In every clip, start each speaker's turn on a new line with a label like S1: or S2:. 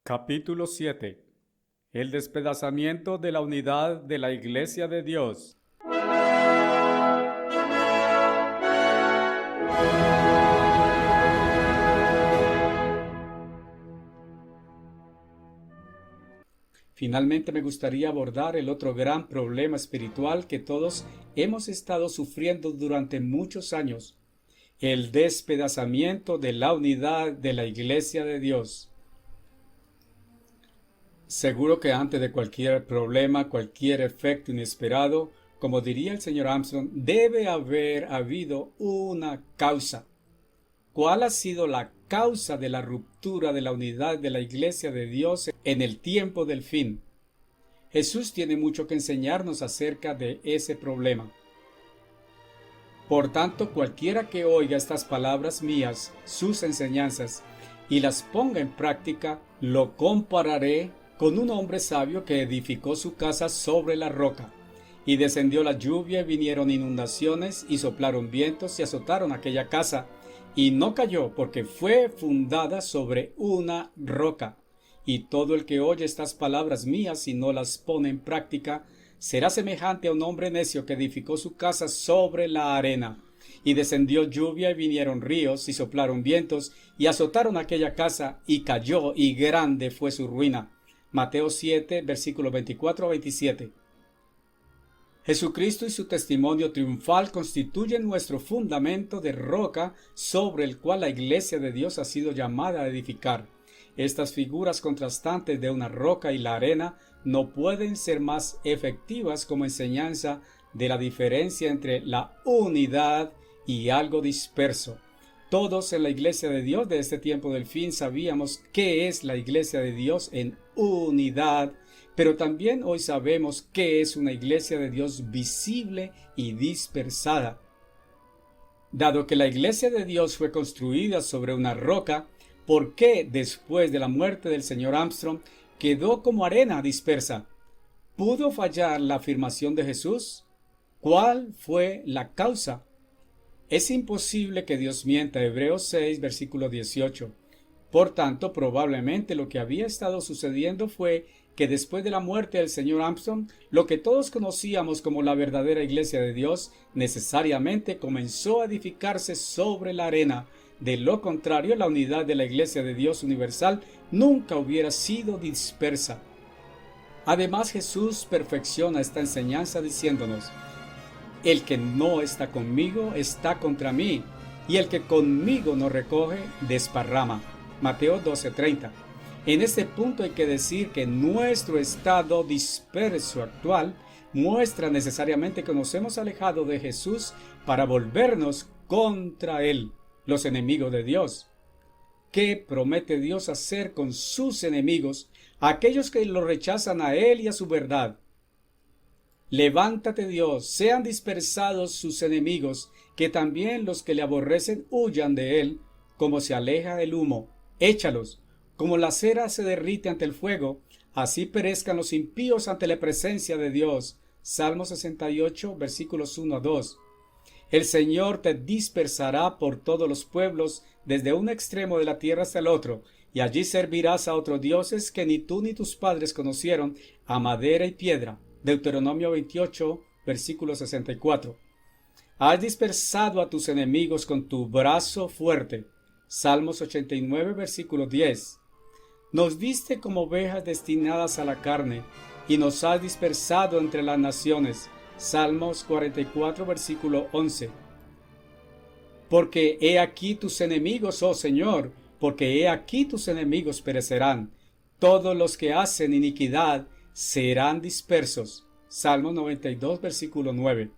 S1: Capítulo 7. El despedazamiento de la unidad de la Iglesia de Dios. Finalmente me gustaría abordar el otro gran problema espiritual que todos hemos estado sufriendo durante muchos años: el despedazamiento de la unidad de la Iglesia de Dios. Seguro que antes de cualquier problema, cualquier efecto inesperado, como diría el señor Armstrong, debe haber habido una causa. ¿Cuál ha sido la causa de la ruptura de la unidad de la Iglesia de Dios en el tiempo del fin? Jesús tiene mucho que enseñarnos acerca de ese problema. Por tanto, cualquiera que oiga estas palabras mías, sus enseñanzas, y las ponga en práctica, lo compararé con un hombre sabio que edificó su casa sobre la roca. Y descendió la lluvia, y vinieron inundaciones, y soplaron vientos, y azotaron aquella casa, y no cayó, porque fue fundada sobre una roca. Y todo el que oye estas palabras mías y no las pone en práctica, será semejante a un hombre necio que edificó su casa sobre la arena. Y descendió lluvia, y vinieron ríos, y soplaron vientos, y azotaron aquella casa, y cayó, y grande fue su ruina. Mateo 7, versículos 24 a 27. Jesucristo y su testimonio triunfal constituyen nuestro fundamento de roca sobre el cual la Iglesia de Dios ha sido llamada a edificar. Estas figuras contrastantes de una roca y la arena no pueden ser más efectivas como enseñanza de la diferencia entre la unidad y algo disperso. Todos en la Iglesia de Dios de este tiempo del fin sabíamos qué es la Iglesia de Dios en unidad, pero también hoy sabemos qué es una Iglesia de Dios visible y dispersada. Dado que la Iglesia de Dios fue construida sobre una roca, ¿por qué después de la muerte del señor Armstrong quedó como arena dispersa? ¿Pudo fallar la afirmación de Jesús? ¿Cuál fue la causa? Es imposible que Dios mienta. Hebreos 6, versículo 18. Por tanto, probablemente lo que había estado sucediendo fue que después de la muerte del señor Armstrong, lo que todos conocíamos como la verdadera Iglesia de Dios necesariamente comenzó a edificarse sobre la arena. De lo contrario, la unidad de la Iglesia de Dios universal nunca hubiera sido dispersa. Además, Jesús perfecciona esta enseñanza diciéndonos: el que no está conmigo está contra mí, y el que conmigo no recoge, desparrama. Mateo 12:30. En este punto hay que decir que nuestro estado disperso actual muestra necesariamente que nos hemos alejado de Jesús para volvernos contra Él, los enemigos de Dios. ¿Qué promete Dios hacer con sus enemigos, aquellos que lo rechazan a Él y a su verdad? Levántate, Dios, sean dispersados sus enemigos, que también los que le aborrecen huyan de él, como se aleja el humo. Échalos, como la cera se derrite ante el fuego, así perezcan los impíos ante la presencia de Dios. Salmo 68, versículos 1 a 2. El Señor te dispersará por todos los pueblos, desde un extremo de la tierra hasta el otro, y allí servirás a otros dioses que ni tú ni tus padres conocieron, a madera y piedra. Deuteronomio 28, versículo 64. Has dispersado a tus enemigos con tu brazo fuerte. Salmos 89, versículo 10. Nos diste como ovejas destinadas a la carne, y nos has dispersado entre las naciones. Salmos 44, versículo 11. Porque he aquí tus enemigos, oh Señor, porque he aquí tus enemigos perecerán. Todos los que hacen iniquidad serán dispersos. Salmo 92, versículo 9.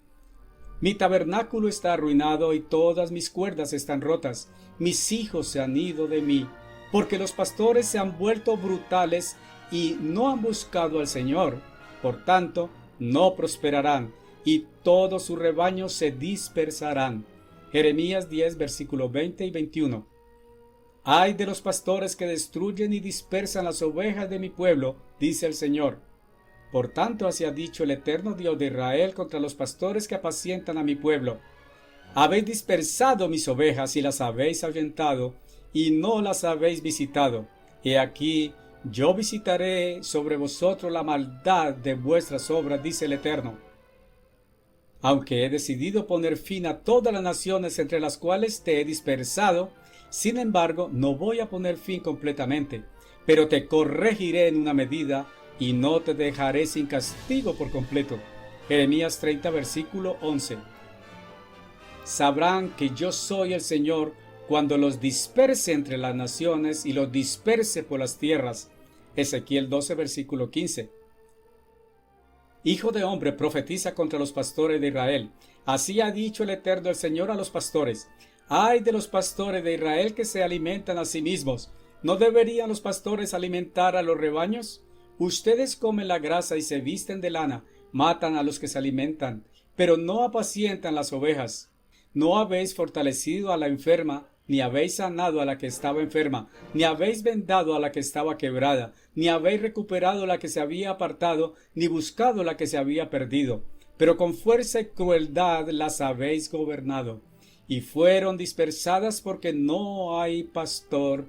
S1: Mi tabernáculo está arruinado y todas mis cuerdas están rotas. Mis hijos se han ido de mí, porque los pastores se han vuelto brutales y no han buscado al Señor. Por tanto, no prosperarán, y todos sus rebaños se dispersarán. Jeremías 10, versículo 20 y 21. Ay de los pastores que destruyen y dispersan las ovejas de mi pueblo, dice el Señor. Por tanto, así ha dicho el eterno Dios de Israel contra los pastores que apacientan a mi pueblo: habéis dispersado mis ovejas y las habéis ahuyentado, y no las habéis visitado. He aquí, Yo visitaré sobre vosotros la maldad de vuestras obras, dice el Eterno. Aunque he decidido poner fin a todas las naciones entre las cuales te he dispersado, sin embargo, no voy a poner fin completamente, pero te corregiré en una medida y no te dejaré sin castigo por completo. Jeremías 30, versículo 11. Sabrán que yo soy el Señor cuando los disperse entre las naciones y los disperse por las tierras. Ezequiel 12, versículo 15. Hijo de hombre, profetiza contra los pastores de Israel. Así ha dicho el Eterno el Señor a los pastores. ¡Ay de los pastores de Israel que se alimentan a sí mismos! ¿No deberían los pastores alimentar a los rebaños? Ustedes comen la grasa y se visten de lana, matan a los que se alimentan, pero no apacientan las ovejas. No habéis fortalecido a la enferma, ni habéis sanado a la que estaba enferma, ni habéis vendado a la que estaba quebrada, ni habéis recuperado la que se había apartado, ni buscado la que se había perdido. Pero con fuerza y crueldad las habéis gobernado. Y fueron dispersadas porque no hay pastor,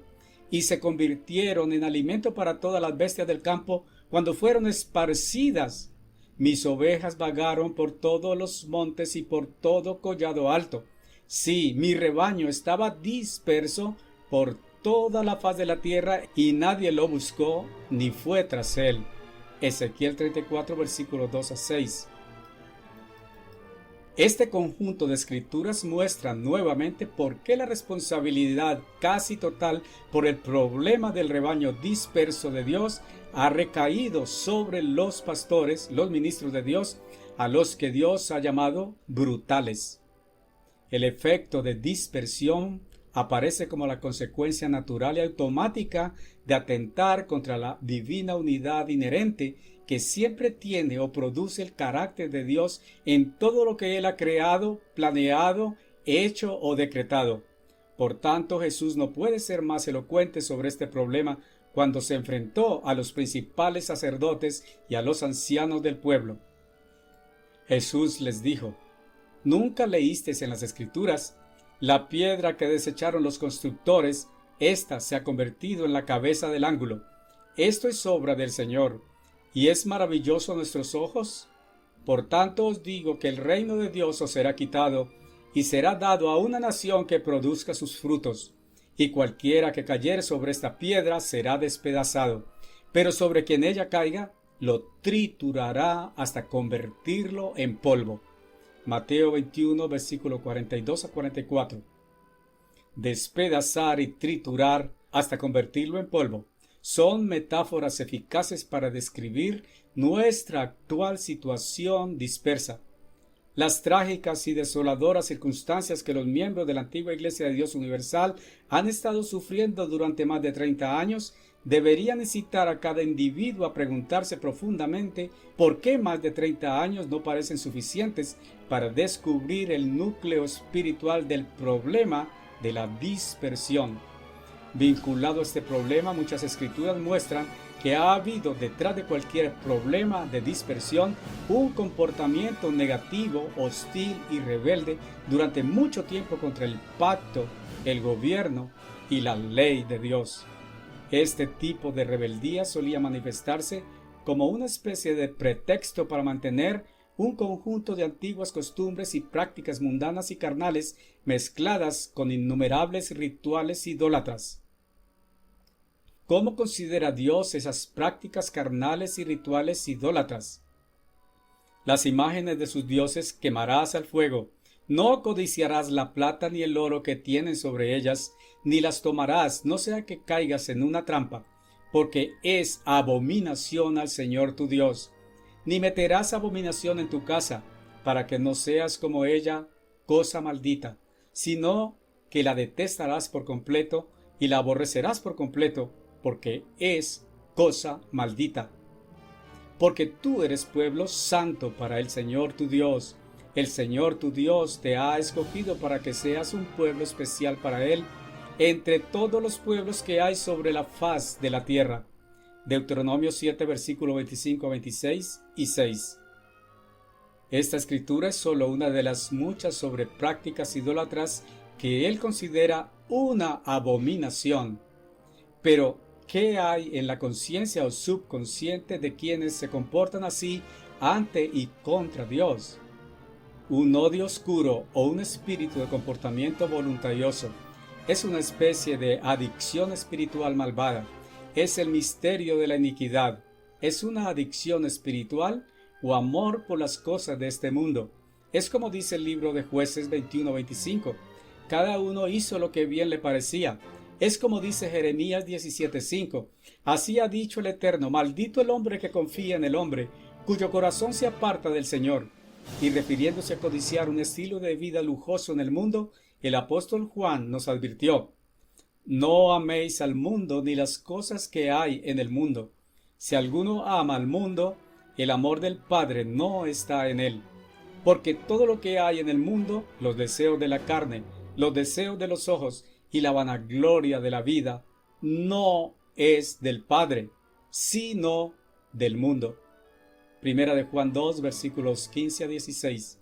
S1: y se convirtieron en alimento para todas las bestias del campo cuando fueron esparcidas. Mis ovejas vagaron por todos los montes y por todo collado alto. Sí, mi rebaño estaba disperso por toda la faz de la tierra y nadie lo buscó ni fue tras él. Ezequiel 34, versículos 2 a 6. Este conjunto de escrituras muestra nuevamente por qué la responsabilidad casi total por el problema del rebaño disperso de Dios ha recaído sobre los pastores, los ministros de Dios, a los que Dios ha llamado brutales. El efecto de dispersión aparece como la consecuencia natural y automática de atentar contra la divina unidad inherente que siempre tiene o produce el carácter de Dios en todo lo que Él ha creado, planeado, hecho o decretado. Por tanto, Jesús no puede ser más elocuente sobre este problema cuando se enfrentó a los principales sacerdotes y a los ancianos del pueblo. Jesús les dijo: ¿Nunca leísteis en las Escrituras? La piedra que desecharon los constructores, ésta se ha convertido en la cabeza del ángulo. Esto es obra del Señor, ¿y es maravilloso a nuestros ojos? Por tanto os digo que el reino de Dios os será quitado, y será dado a una nación que produzca sus frutos. Y cualquiera que cayere sobre esta piedra será despedazado, pero sobre quien ella caiga, lo triturará hasta convertirlo en polvo. Mateo 21, versículo 42 a 44. Despedazar y triturar hasta convertirlo en polvo son metáforas eficaces para describir nuestra actual situación dispersa. Las trágicas y desoladoras circunstancias que los miembros de la antigua Iglesia de Dios Universal han estado sufriendo durante más de 30 años deberían incitar a cada individuo a preguntarse profundamente por qué más de 30 años no parecen suficientes para descubrir el núcleo espiritual del problema de la dispersión. Vinculado a este problema, muchas escrituras muestran que ha habido detrás de cualquier problema de dispersión un comportamiento negativo, hostil y rebelde durante mucho tiempo contra el pacto, el gobierno y la ley de Dios. Este tipo de rebeldía solía manifestarse como una especie de pretexto para mantener un conjunto de antiguas costumbres y prácticas mundanas y carnales mezcladas con innumerables rituales idólatras. ¿Cómo considera Dios esas prácticas carnales y rituales idólatras? Las imágenes de sus dioses quemarás al fuego. No codiciarás la plata ni el oro que tienen sobre ellas, ni las tomarás, no sea que caigas en una trampa, porque es abominación al Señor tu Dios. Ni meterás abominación en tu casa, para que no seas como ella, cosa maldita, sino que la detestarás por completo y la aborrecerás por completo, porque es cosa maldita. Porque tú eres pueblo santo para el Señor tu Dios. El Señor tu Dios te ha escogido para que seas un pueblo especial para Él, entre todos los pueblos que hay sobre la faz de la tierra. Deuteronomio 7, versículo 25 a 26 y 6. Esta escritura es solo una de las muchas sobre prácticas idólatras que él considera una abominación. Pero, ¿Qué hay en la conciencia o subconsciente de quienes se comportan así ante y contra Dios? Un odio oscuro o un espíritu de comportamiento voluntarioso es una especie de adicción espiritual malvada. Es el misterio de la iniquidad. Es una adicción espiritual o amor por las cosas de este mundo. Es como dice el libro de Jueces 21-25. Cada uno hizo lo que bien le parecía. Es como dice Jeremías 17:5. Así ha dicho el Eterno: maldito el hombre que confía en el hombre, cuyo corazón se aparta del Señor. Y refiriéndose a codiciar un estilo de vida lujoso en el mundo, el apóstol Juan nos advirtió: no améis al mundo ni las cosas que hay en el mundo. Si alguno ama al mundo, el amor del Padre no está en él. Porque todo lo que hay en el mundo, los deseos de la carne, los deseos de los ojos y la vanagloria de la vida, no es del Padre, sino del mundo. Primera de Juan 2, versículos 15 a 16.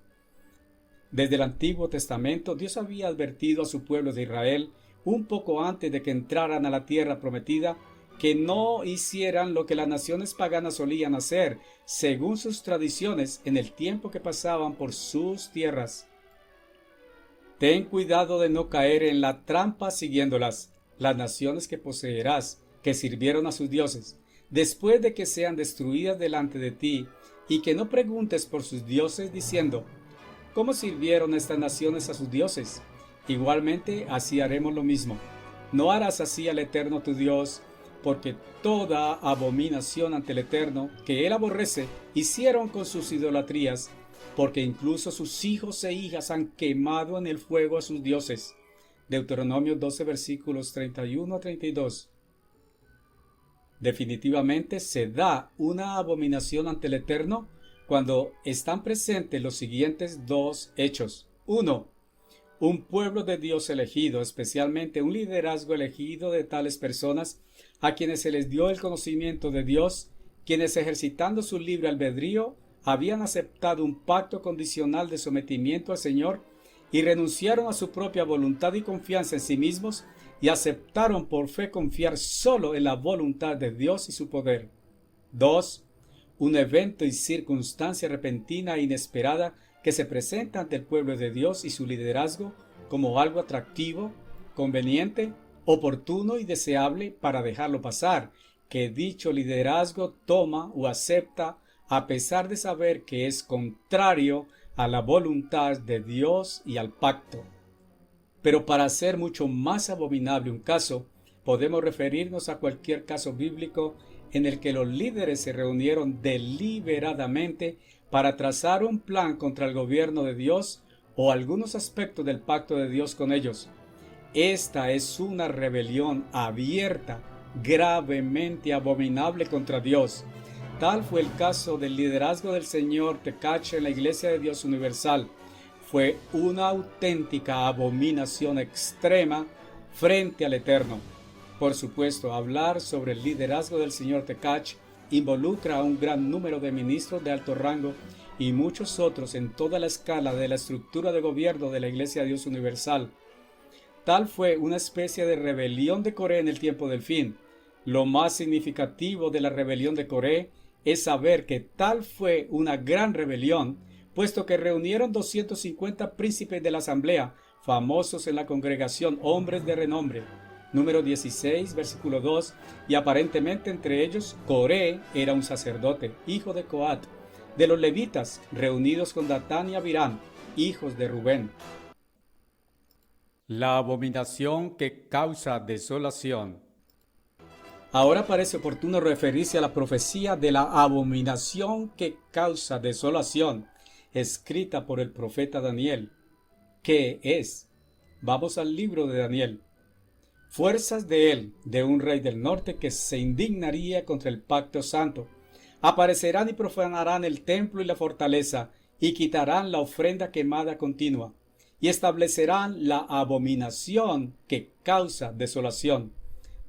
S1: Desde el Antiguo Testamento, Dios había advertido a su pueblo de Israel, un poco antes de que entraran a la tierra prometida, que no hicieran lo que las naciones paganas solían hacer, según sus tradiciones, en el tiempo que pasaban por sus tierras. Ten cuidado de no caer en la trampa siguiéndolas, las naciones que poseerás, que sirvieron a sus dioses, después de que sean destruidas delante de ti, y que no preguntes por sus dioses diciendo: ¿cómo sirvieron estas naciones a sus dioses? Igualmente así haremos lo mismo. No harás así al Eterno tu Dios, porque toda abominación ante el Eterno, que él aborrece, hicieron con sus idolatrías, porque incluso sus hijos e hijas han quemado en el fuego a sus dioses. Deuteronomio 12, versículos 31 a 32. Definitivamente se da una abominación ante el Eterno cuando están presentes los siguientes dos hechos. 1. Un pueblo de Dios elegido, especialmente un liderazgo elegido de tales personas a quienes se les dio el conocimiento de Dios, quienes ejercitando su libre albedrío habían aceptado un pacto condicional de sometimiento al Señor y renunciaron a su propia voluntad y confianza en sí mismos y aceptaron por fe confiar solo en la voluntad de Dios y su poder. 2. Un evento y circunstancia repentina e inesperada que se presenta ante el pueblo de Dios y su liderazgo como algo atractivo, conveniente, oportuno y deseable para dejarlo pasar, que dicho liderazgo toma o acepta a pesar de saber que es contrario a la voluntad de Dios y al pacto. Pero para hacer mucho más abominable un caso, podemos referirnos a cualquier caso bíblico en el que los líderes se reunieron deliberadamente para trazar un plan contra el gobierno de Dios o algunos aspectos del pacto de Dios con ellos. Esta es una rebelión abierta, gravemente abominable contra Dios. Tal fue el caso del liderazgo del señor Tekach en la Iglesia de Dios Universal. Fue una auténtica abominación extrema frente al Eterno. Por supuesto, hablar sobre el liderazgo del señor Tekach involucra a un gran número de ministros de alto rango y muchos otros en toda la escala de la estructura de gobierno de la Iglesia de Dios Universal. Tal fue una especie de rebelión de Coré en el tiempo del fin. Lo más significativo de la rebelión de Coré es saber que tal fue una gran rebelión, puesto que reunieron 250 príncipes de la asamblea, famosos en la congregación, hombres de renombre. Número 16, versículo 2, y aparentemente entre ellos Coré era un sacerdote, hijo de Coat, de los levitas, reunidos con Datán y Abirán, hijos de Rubén. La abominación que causa desolación. Ahora parece oportuno referirse a la profecía de la abominación que causa desolación, escrita por el profeta Daniel. ¿Qué es? Vamos al libro de Daniel. Fuerzas de él, de un rey del norte que se indignaría contra el pacto santo, aparecerán y profanarán el templo y la fortaleza, y quitarán la ofrenda quemada continua, y establecerán la abominación que causa desolación.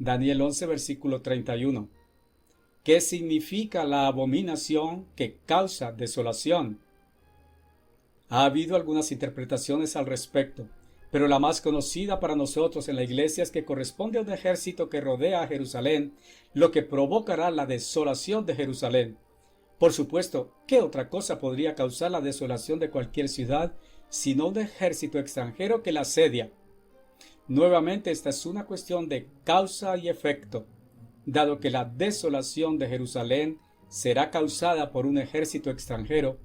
S1: Daniel 11, versículo 31. ¿Qué significa la abominación que causa desolación? Ha habido algunas interpretaciones al respecto. Pero la más conocida para nosotros en la iglesia es que corresponde a un ejército que rodea a Jerusalén, lo que provocará la desolación de Jerusalén. Por supuesto, ¿qué otra cosa podría causar la desolación de cualquier ciudad sino un ejército extranjero que la asedia? Nuevamente, esta es una cuestión de causa y efecto. Dado que la desolación de Jerusalén será causada por un ejército extranjero,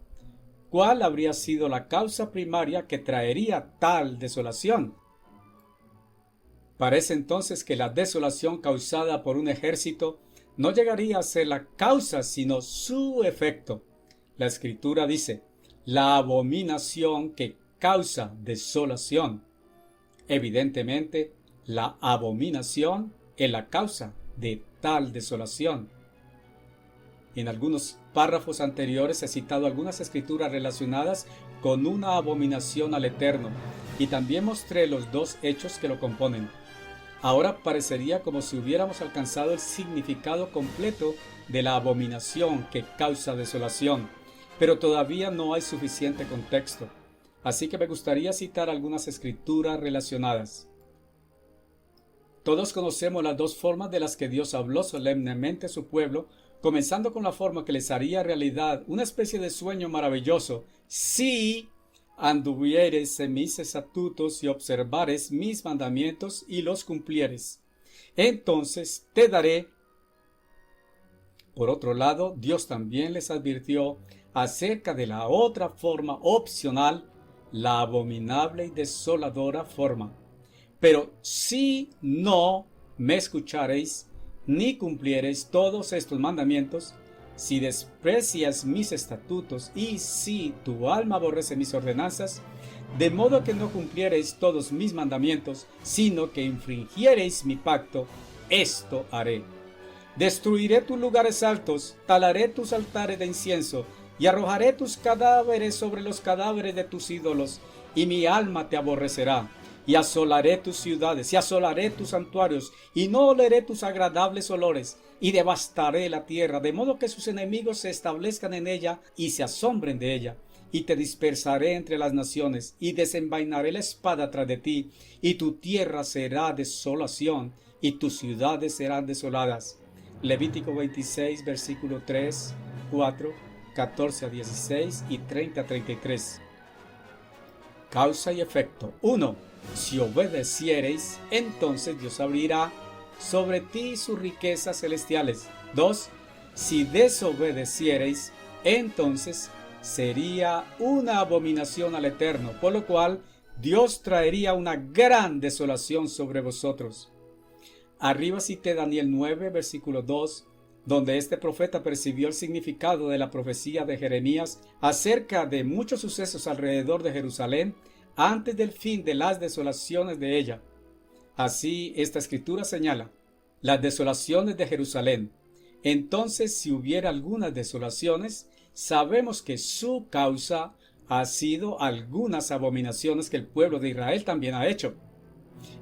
S1: ¿cuál habría sido la causa primaria que traería tal desolación? Parece entonces que la desolación causada por un ejército no llegaría a ser la causa, sino su efecto. La Escritura dice, la abominación que causa desolación. Evidentemente, la abominación es la causa de tal desolación. En algunos párrafos anteriores he citado algunas escrituras relacionadas con una abominación al Eterno, y también mostré los dos hechos que lo componen. Ahora parecería como si hubiéramos alcanzado el significado completo de la abominación que causa desolación, pero todavía no hay suficiente contexto. Así que me gustaría citar algunas escrituras relacionadas. Todos conocemos las dos formas de las que Dios habló solemnemente a su pueblo, comenzando con la forma que les haría realidad una especie de sueño maravilloso. Si anduvieres en mis estatutos y observares mis mandamientos y los cumplieres, entonces te daré. Por otro lado, Dios también les advirtió acerca de la otra forma opcional, la abominable y desoladora forma. Pero si no me escuchareis, ni cumpliereis todos estos mandamientos, si desprecias mis estatutos y si tu alma aborrece mis ordenanzas, de modo que no cumpliereis todos mis mandamientos, sino que infringiereis mi pacto, esto haré. Destruiré tus lugares altos, talaré tus altares de incienso, y arrojaré tus cadáveres sobre los cadáveres de tus ídolos, y mi alma te aborrecerá. Y asolaré tus ciudades, y asolaré tus santuarios, y no oleré tus agradables olores, y devastaré la tierra, de modo que sus enemigos se establezcan en ella, y se asombren de ella. Y te dispersaré entre las naciones, y desenvainaré la espada tras de ti, y tu tierra será desolación, y tus ciudades serán desoladas. Levítico 26, versículo 3, 4, 14 a 16 y 30 a 33. Causa y efecto. 1. Si obedeciereis, entonces Dios abrirá sobre ti sus riquezas celestiales. 2. Si desobedeciereis, entonces sería una abominación al Eterno, por lo cual Dios traería una gran desolación sobre vosotros. Arriba cité Daniel 9, versículo 2, donde este profeta percibió el significado de la profecía de Jeremías acerca de muchos sucesos alrededor de Jerusalén antes del fin de las desolaciones de ella. Así, esta escritura señala las desolaciones de Jerusalén. Entonces, si hubiera algunas desolaciones, sabemos que su causa ha sido algunas abominaciones que el pueblo de Israel también ha hecho.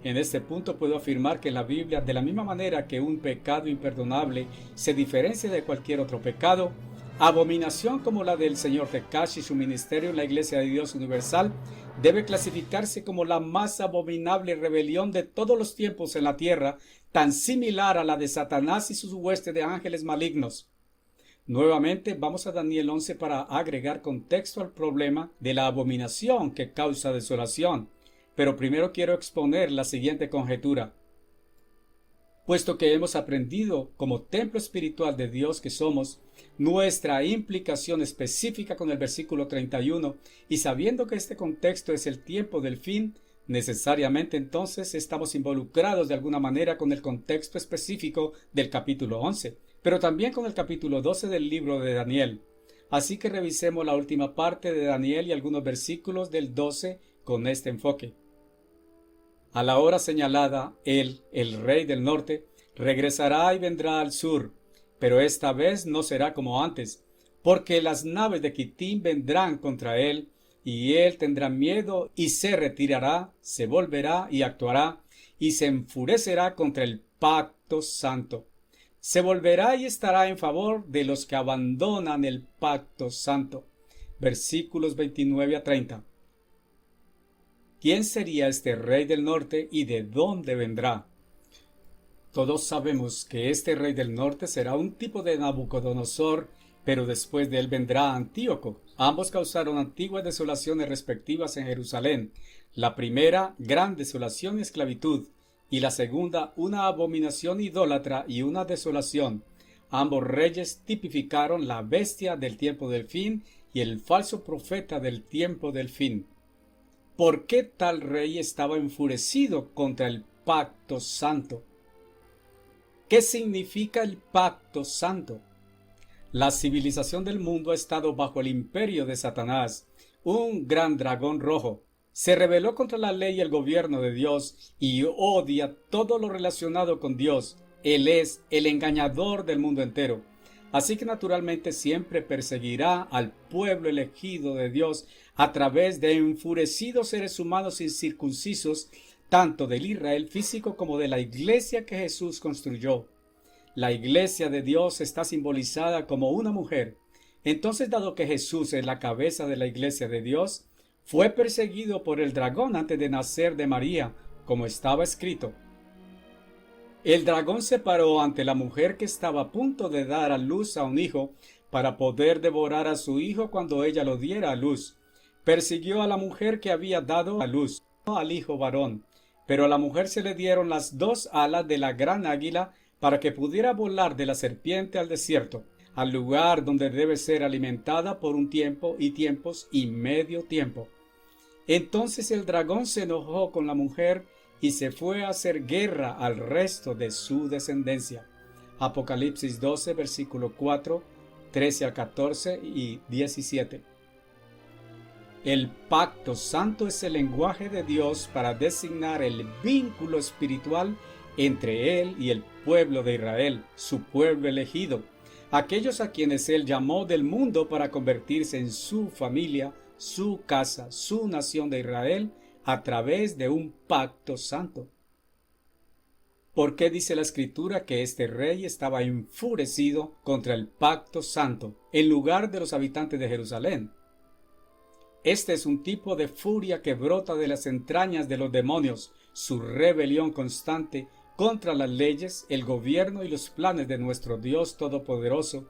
S1: En este punto puedo afirmar que la Biblia, de la misma manera que un pecado imperdonable se diferencia de cualquier otro pecado, abominación como la del señor Tekashi y su ministerio en la Iglesia de Dios Universal debe clasificarse como la más abominable rebelión de todos los tiempos en la tierra, tan similar a la de Satanás y sus huestes de ángeles malignos. Nuevamente vamos a Daniel 11 para agregar contexto al problema de la abominación que causa desolación. Pero primero quiero exponer la siguiente conjetura. Puesto que hemos aprendido como templo espiritual de Dios que somos, nuestra implicación específica con el versículo 31, y sabiendo que este contexto es el tiempo del fin, necesariamente entonces estamos involucrados de alguna manera con el contexto específico del capítulo 11, pero también con el capítulo 12 del libro de Daniel. Así que revisemos la última parte de Daniel y algunos versículos del 12 con este enfoque. A la hora señalada, él, el rey del norte, regresará y vendrá al sur, pero esta vez no será como antes, porque las naves de Quitim vendrán contra él, y él tendrá miedo y se retirará, se volverá y actuará, y se enfurecerá contra el pacto santo. Se volverá y estará en favor de los que abandonan el pacto santo. Versículos 29 a 30. ¿Quién sería este rey del norte y de dónde vendrá? Todos sabemos que este rey del norte será un tipo de Nabucodonosor, pero después de él vendrá Antíoco. Ambos causaron antiguas desolaciones respectivas en Jerusalén. La primera, gran desolación y esclavitud, y la segunda, una abominación idólatra y una desolación. Ambos reyes tipificaron la bestia del tiempo del fin y el falso profeta del tiempo del fin. ¿Por qué tal rey estaba enfurecido contra el pacto santo? ¿Qué significa el pacto santo? La civilización del mundo ha estado bajo el imperio de Satanás, un gran dragón rojo. Se rebeló contra la ley y el gobierno de Dios y odia todo lo relacionado con Dios. Él es el engañador del mundo entero. Así que naturalmente siempre perseguirá al pueblo elegido de Dios a través de enfurecidos seres humanos incircuncisos, tanto del Israel físico como de la iglesia que Jesús construyó. La iglesia de Dios está simbolizada como una mujer. Entonces, dado que Jesús es la cabeza de la iglesia de Dios, fue perseguido por el dragón antes de nacer de María, como estaba escrito. El dragón se paró ante la mujer que estaba a punto de dar a luz a un hijo para poder devorar a su hijo cuando ella lo diera a luz. Persiguió a la mujer que había dado a luz, al hijo varón, pero a la mujer se le dieron las dos alas de la gran águila para que pudiera volar de la serpiente al desierto, al lugar donde debe ser alimentada por un tiempo y tiempos y medio tiempo. Entonces el dragón se enojó con la mujer y se fue a hacer guerra al resto de su descendencia. Apocalipsis 12, versículo 4, 13 al 14 y 17. El pacto santo es el lenguaje de Dios para designar el vínculo espiritual entre Él y el pueblo de Israel, su pueblo elegido, aquellos a quienes Él llamó del mundo para convertirse en su familia, su casa, su nación de Israel, a través de un pacto santo. ¿Por qué dice la Escritura que este rey estaba enfurecido contra el pacto santo en lugar de los habitantes de Jerusalén? Este es un tipo de furia que brota de las entrañas de los demonios, su rebelión constante contra las leyes, el gobierno y los planes de nuestro Dios Todopoderoso,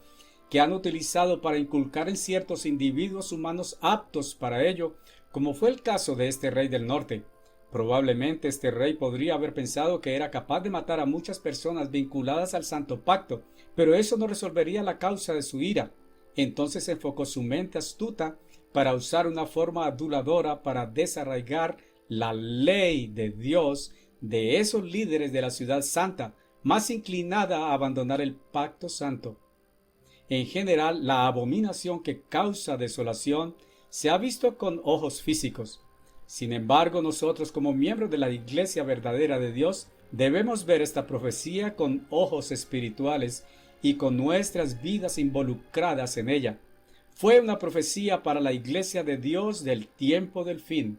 S1: que han utilizado para inculcar en ciertos individuos humanos aptos para ello, como fue el caso de este rey del norte. Probablemente este rey podría haber pensado que era capaz de matar a muchas personas vinculadas al Santo Pacto, pero eso no resolvería la causa de su ira. Entonces enfocó su mente astuta para usar una forma aduladora para desarraigar la ley de Dios de esos líderes de la ciudad santa, más inclinada a abandonar el pacto santo. En general, la abominación que causa desolación se ha visto con ojos físicos. Sin embargo, nosotros como miembros de la Iglesia verdadera de Dios debemos ver esta profecía con ojos espirituales y con nuestras vidas involucradas en ella. Fue una profecía para la Iglesia de Dios del tiempo del fin.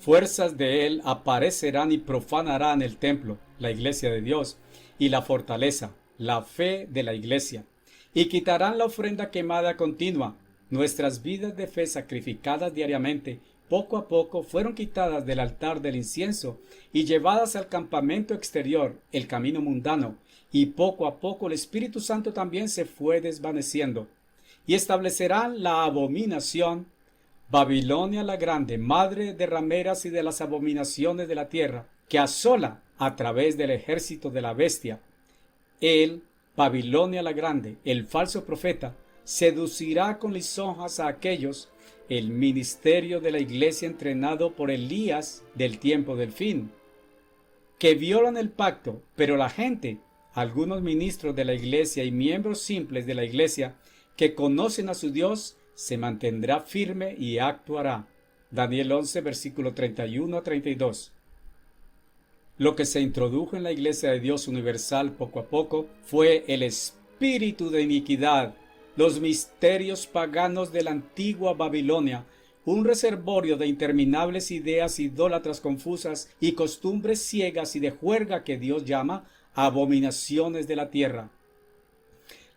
S1: Fuerzas de él aparecerán y profanarán el templo, la Iglesia de Dios, y la fortaleza, la fe de la Iglesia, y quitarán la ofrenda quemada continua. Nuestras vidas de fe sacrificadas diariamente, poco a poco, fueron quitadas del altar del incienso y llevadas al campamento exterior, el camino mundano, y poco a poco el Espíritu Santo también se fue desvaneciendo. Y establecerán la abominación, Babilonia la grande, madre de rameras y de las abominaciones de la tierra, que asola a través del ejército de la bestia. Él, Babilonia la grande, el falso profeta, seducirá con lisonjas a aquellos, el ministerio de la iglesia entrenado por Elías del tiempo del fin, que violan el pacto, pero la gente, algunos ministros de la iglesia y miembros simples de la iglesia, que conocen a su Dios, se mantendrá firme y actuará. Daniel 11, versículo 31 a 32. Lo que se introdujo en la Iglesia de Dios universal poco a poco fue el espíritu de iniquidad, los misterios paganos de la antigua Babilonia, un reservorio de interminables ideas idólatras confusas y costumbres ciegas y de juerga que Dios llama abominaciones de la tierra.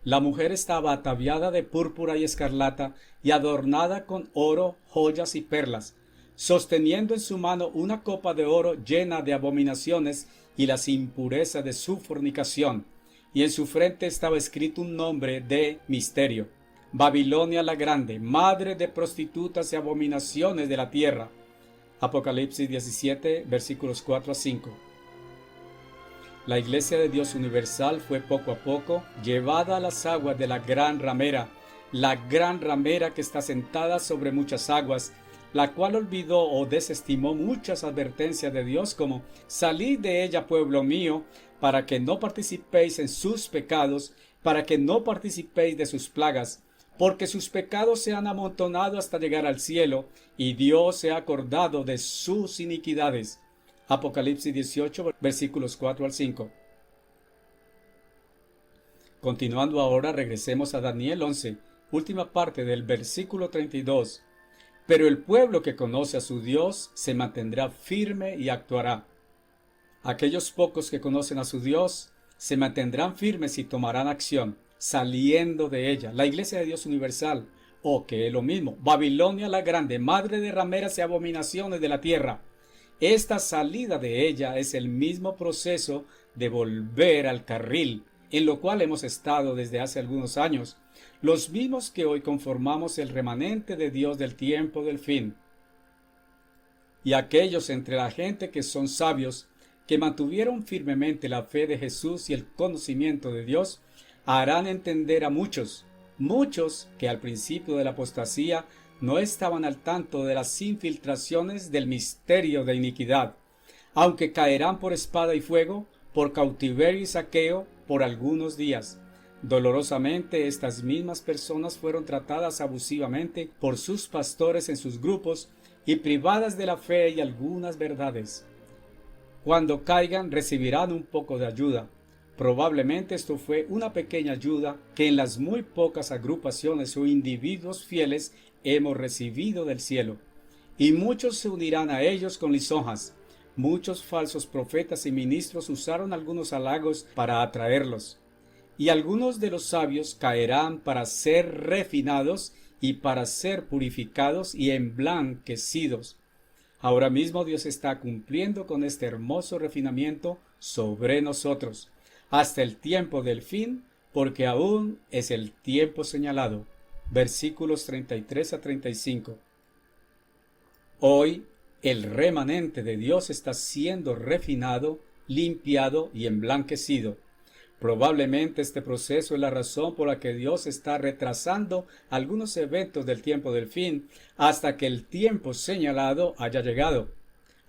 S1: La mujer estaba ataviada de púrpura y escarlata y adornada con oro, joyas y perlas. sosteniendo en su mano una copa de oro llena de abominaciones y las impurezas de su fornicación, y en su frente estaba escrito un nombre de misterio: Babilonia la Grande, madre de prostitutas y abominaciones de la tierra. Apocalipsis 17, versículos 4 a 5. La Iglesia de Dios Universal fue poco a poco llevada a las aguas de la gran ramera que está sentada sobre muchas aguas, la cual olvidó o desestimó muchas advertencias de Dios como: salid de ella, pueblo mío, para que no participéis en sus pecados, para que no participéis de sus plagas, porque sus pecados se han amontonado hasta llegar al cielo, y Dios se ha acordado de sus iniquidades. Apocalipsis 18, versículos 4 al 5. Continuando ahora, regresemos a Daniel 11, última parte del versículo 32. Pero el pueblo que conoce a su Dios se mantendrá firme y actuará. Aquellos pocos que conocen a su Dios se mantendrán firmes y tomarán acción, saliendo de ella. La Iglesia de Dios Universal, o que es lo mismo, Babilonia la Grande, madre de rameras y abominaciones de la tierra. Esta salida de ella es el mismo proceso de volver al carril, en lo cual hemos estado desde hace algunos años, los mismos que hoy conformamos el remanente de Dios del tiempo del fin. Y aquellos entre la gente que son sabios, que mantuvieron firmemente la fe de Jesús y el conocimiento de Dios, harán entender a muchos que al principio de la apostasía no estaban al tanto de las infiltraciones del misterio de iniquidad, aunque caerán por espada y fuego, por cautiverio y saqueo, por algunos días. Dolorosamente, estas mismas personas fueron tratadas abusivamente por sus pastores en sus grupos y privadas de la fe y algunas verdades. Cuando caigan, recibirán un poco de ayuda. Probablemente esto fue una pequeña ayuda que en las muy pocas agrupaciones o individuos fieles hemos recibido del cielo. Y muchos se unirán a ellos con lisonjas. Muchos falsos profetas y ministros usaron algunos halagos para atraerlos. Y algunos de los sabios caerán para ser refinados y para ser purificados y emblanquecidos. Ahora mismo Dios está cumpliendo con este hermoso refinamiento sobre nosotros, hasta el tiempo del fin, porque aún es el tiempo señalado. Versículos 33 a 35. Hoy, el remanente de Dios está siendo refinado, limpiado y emblanquecido. Probablemente este proceso es la razón por la que Dios está retrasando algunos eventos del tiempo del fin hasta que el tiempo señalado haya llegado.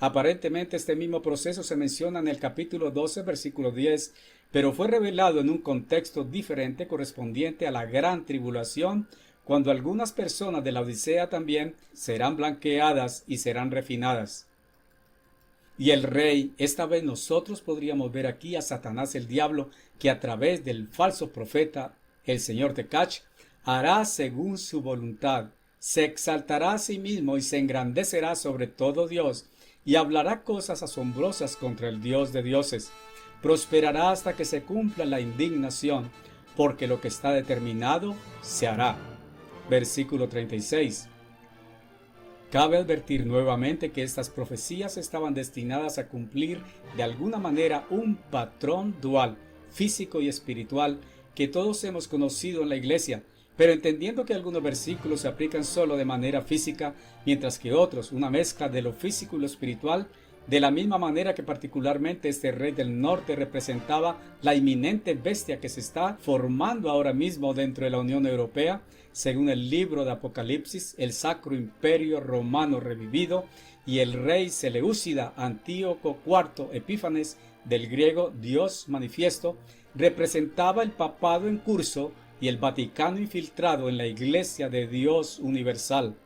S1: Aparentemente este mismo proceso se menciona en el capítulo 12, versículo 10, pero fue revelado en un contexto diferente correspondiente a la gran tribulación, cuando algunas personas de la Odisea también serán blanqueadas y serán refinadas. Y el rey, esta vez nosotros podríamos ver aquí a Satanás el diablo, que a través del falso profeta, el señor Tekach, hará según su voluntad, se exaltará a sí mismo y se engrandecerá sobre todo Dios, y hablará cosas asombrosas contra el Dios de dioses. Prosperará hasta que se cumpla la indignación, porque lo que está determinado se hará. Versículo 36. Cabe advertir nuevamente que estas profecías estaban destinadas a cumplir de alguna manera un patrón dual, físico y espiritual, que todos hemos conocido en la iglesia, pero entendiendo que algunos versículos se aplican solo de manera física, mientras que otros una mezcla de lo físico y lo espiritual, de la misma manera que particularmente este rey del norte representaba la inminente bestia que se está formando ahora mismo dentro de la Unión Europea, según el libro de Apocalipsis, el Sacro Imperio Romano revivido y el rey Seleucida Antíoco IV Epífanes, del griego Dios manifiesto, representaba el papado en curso y el Vaticano infiltrado en la Iglesia de Dios Universal.